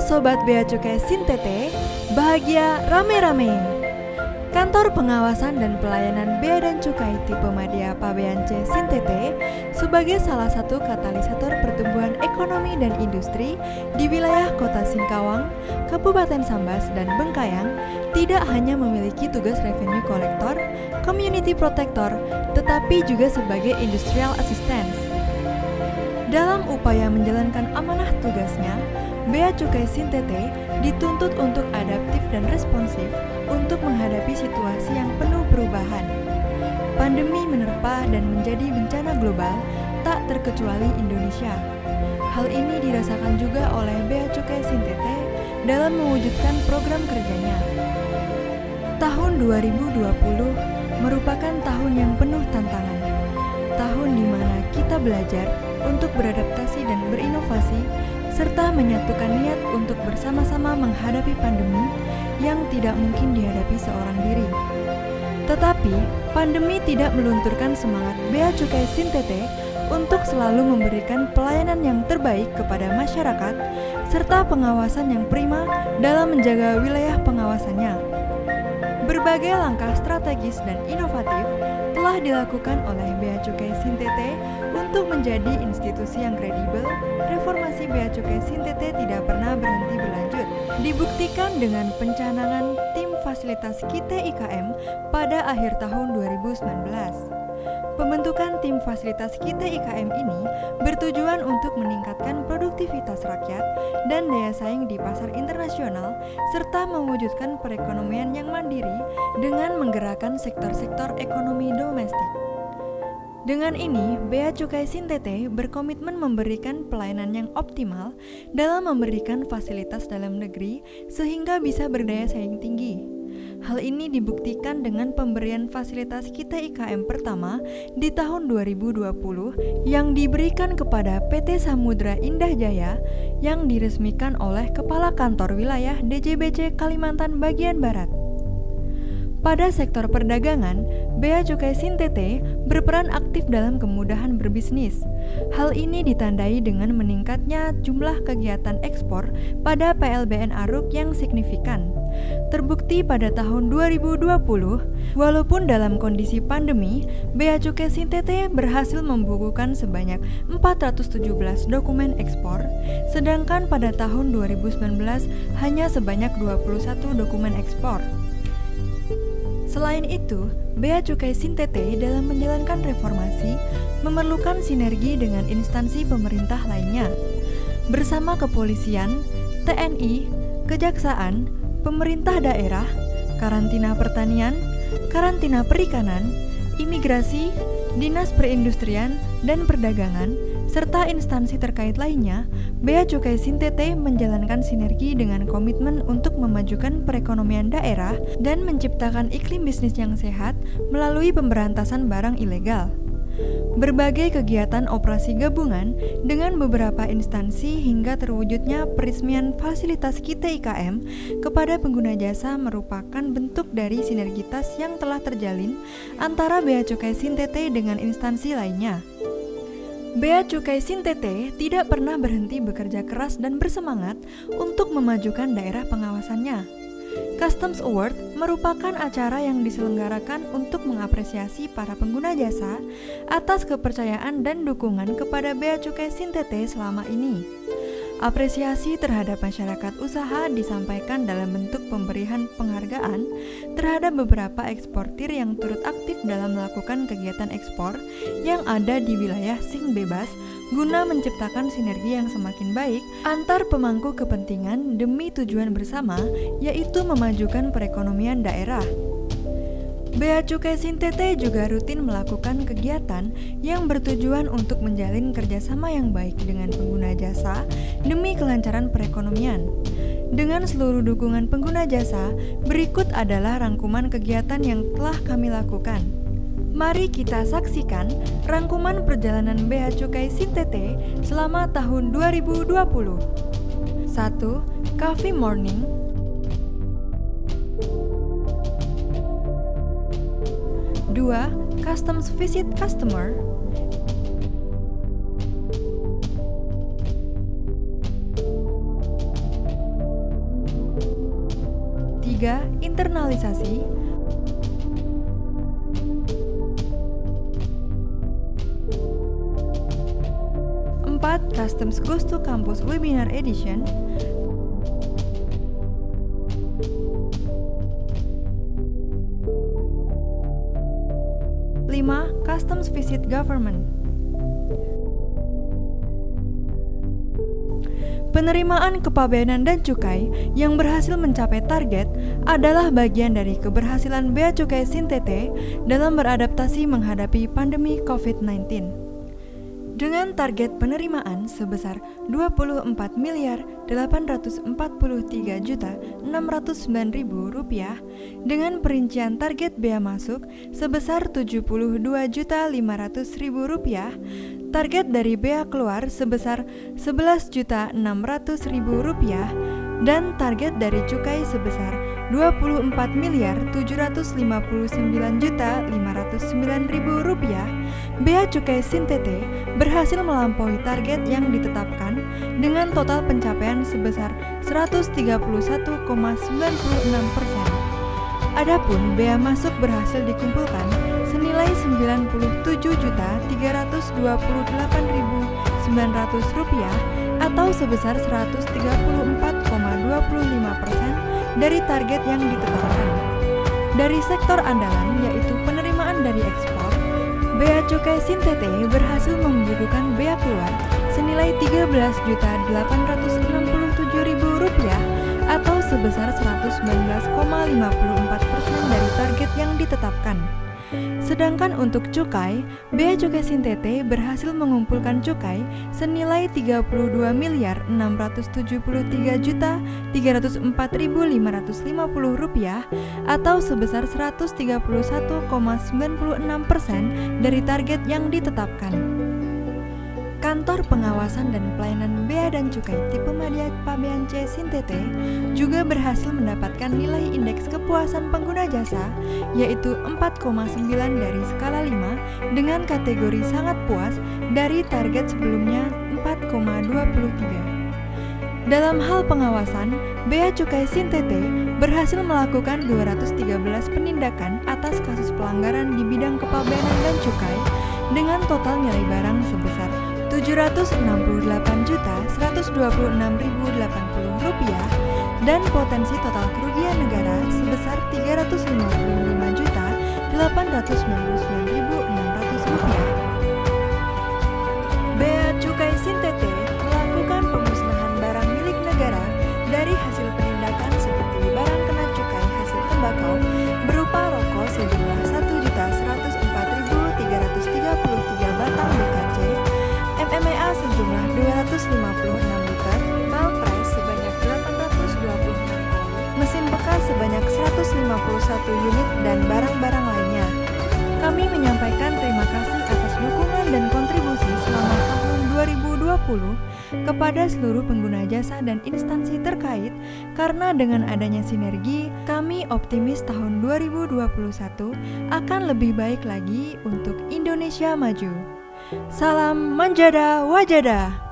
Sobat Bea Cukai Sintete, bahagia rame-rame. Kantor Pengawasan dan Pelayanan Bea dan Cukai tipe Madya Pabean C Sintete sebagai salah satu katalisator pertumbuhan ekonomi dan industri di wilayah Kota Singkawang, Kabupaten Sambas, dan Bengkayang tidak hanya memiliki tugas revenue collector, community protector, tetapi juga sebagai industrial assistance. Dalam upaya menjalankan amanah tugasnya, Bea Cukai Sintete dituntut untuk adaptif dan responsif untuk menghadapi situasi yang penuh perubahan. Pandemi menerpa dan menjadi bencana global tak terkecuali Indonesia. Hal ini dirasakan juga oleh Bea Cukai Sintete dalam mewujudkan program kerjanya. Tahun 2020 merupakan tahun yang penuh tantangan. Tahun di mana kita belajar untuk beradaptasi dan berinovasi serta menyatukan niat untuk bersama-sama menghadapi pandemi yang tidak mungkin dihadapi seorang diri. Tetapi, pandemi tidak melunturkan semangat Bea Cukai Sintete untuk selalu memberikan pelayanan yang terbaik kepada masyarakat serta pengawasan yang prima dalam menjaga wilayah pengawasannya. Berbagai langkah strategis dan inovatif telah dilakukan oleh Bea Cukai Sintete untuk menjadi institusi yang kredibel. Reformasi Bea Cukai Sintete tidak pernah berhenti berlanjut. Dibuktikan dengan pencanangan tim fasilitas KITE IKM pada akhir tahun 2019. Pembentukan tim fasilitas KITE IKM ini bertujuan untuk meningkatkan produktivitas rakyat dan daya saing di pasar internasional serta mewujudkan perekonomian yang mandiri dengan menggerakkan sektor-sektor ekonomi domestik. Dengan ini, Bea Cukai Sintete berkomitmen memberikan pelayanan yang optimal dalam memberikan fasilitas dalam negeri sehingga bisa berdaya saing tinggi. Hal ini dibuktikan dengan pemberian fasilitas KITE IKM pertama di tahun 2020 yang diberikan kepada PT Samudra Indah Jaya yang diresmikan oleh Kepala Kantor Wilayah DJBC Kalimantan Bagian Barat. Pada sektor perdagangan, Bea Cukai Sintete berperan aktif dalam kemudahan berbisnis. Hal ini ditandai dengan meningkatnya jumlah kegiatan ekspor pada PLBN Aruk yang signifikan. Terbukti pada tahun 2020, walaupun dalam kondisi pandemi, Bea Cukai Sintete berhasil membukukan sebanyak 417 dokumen ekspor, sedangkan pada tahun 2019 hanya sebanyak 21 dokumen ekspor. Selain itu, Bea Cukai Sintete dalam menjalankan reformasi memerlukan sinergi dengan instansi pemerintah lainnya. Bersama kepolisian, TNI, kejaksaan, pemerintah daerah, karantina pertanian, karantina perikanan, imigrasi, dinas perindustrian dan perdagangan, serta instansi terkait lainnya, Bea Cukai Sintete menjalankan sinergi dengan komitmen untuk memajukan perekonomian daerah dan menciptakan iklim bisnis yang sehat melalui pemberantasan barang ilegal. Berbagai kegiatan operasi gabungan dengan beberapa instansi hingga terwujudnya peresmian fasilitas KITE IKM kepada pengguna jasa merupakan bentuk dari sinergitas yang telah terjalin antara Bea Cukai Sintete dengan instansi lainnya. Bea Cukai Sintete tidak pernah berhenti bekerja keras dan bersemangat untuk memajukan daerah pengawasannya. Customs Award merupakan acara yang diselenggarakan untuk mengapresiasi para pengguna jasa atas kepercayaan dan dukungan kepada Bea Cukai Sintete selama ini. Apresiasi terhadap masyarakat usaha disampaikan dalam bentuk pemberian penghargaan terhadap beberapa eksportir yang turut aktif dalam melakukan kegiatan ekspor yang ada di wilayah SINK bebas guna menciptakan sinergi yang semakin baik antar pemangku kepentingan demi tujuan bersama, yaitu memajukan perekonomian daerah. Bea Cukai Sintete juga rutin melakukan kegiatan yang bertujuan untuk menjalin kerjasama yang baik dengan pengguna jasa demi kelancaran perekonomian. Dengan seluruh dukungan pengguna jasa, berikut adalah rangkuman kegiatan yang telah kami lakukan. Mari kita saksikan rangkuman perjalanan Bea Cukai Sintete selama tahun 2020. 1. Coffee Morning. 2. Customs Visit Customer. 3. 3. Internalisasi. 4. Customs Goes to Campus Webinar Edition. 5. Customs Visit Government. Penerimaan kepabeanan dan cukai yang berhasil mencapai target adalah bagian dari keberhasilan Bea Cukai Sintete dalam beradaptasi menghadapi pandemi COVID-19. Dengan target penerimaan sebesar Rp24.843.609.000 dengan perincian target bea masuk sebesar Rp72.500.000, target dari bea keluar sebesar Rp11.600.000 dan target dari cukai sebesar Rp24.759.509.000. Bea Cukai Sintete berhasil melampaui target yang ditetapkan dengan total pencapaian sebesar 131,96%. Adapun bea masuk berhasil dikumpulkan senilai Rp93.728.900 atau sebesar 134,25% dari target yang ditetapkan. Dari sektor andalan yaitu penerimaan dari ekspor, Bea Cukai Sintete berhasil membukukan bea keluar senilai Rp13.867.000 atau sebesar 119,54% dari target yang ditetapkan. Sedangkan untuk cukai, Bea Cukai Sintete berhasil mengumpulkan cukai senilai Rp32.673.304.550 atau sebesar 131,96% dari target yang ditetapkan. Kantor Pengawasan dan Pelayanan Bea dan Cukai Tipe Madya Pabean C Sintete juga berhasil mendapatkan nilai indeks kepuasan pengguna jasa yaitu 4,9 dari skala 5 dengan kategori sangat puas dari target sebelumnya 4,23. Dalam hal pengawasan, Bea Cukai Sintete berhasil melakukan 213 penindakan atas kasus pelanggaran di bidang kepabeanan dan cukai dengan total nilai barang sebesar Rp768.126.080 dan potensi total kerugian negara sebesar Rp355.899.600. Bea Cukai Sintete melakukan pemusnahan barang milik negara dari hasil penindakan seperti barang kena cukai hasil tembakau berupa rokok sejumlah 1.104.333 batang BKC, MMA sejumlah 256 liter, Malpres sebanyak 826 koli, mesin bekas sebanyak 151 unit, dan barang-barang lainnya. Kami menyampaikan terima kasih atas dukungan dan kontribusi selama tahun 2020 kepada seluruh pengguna jasa dan instansi terkait, karena dengan adanya sinergi, kami optimis tahun 2021 akan lebih baik lagi untuk Indonesia maju. Salam Manjada Wajada.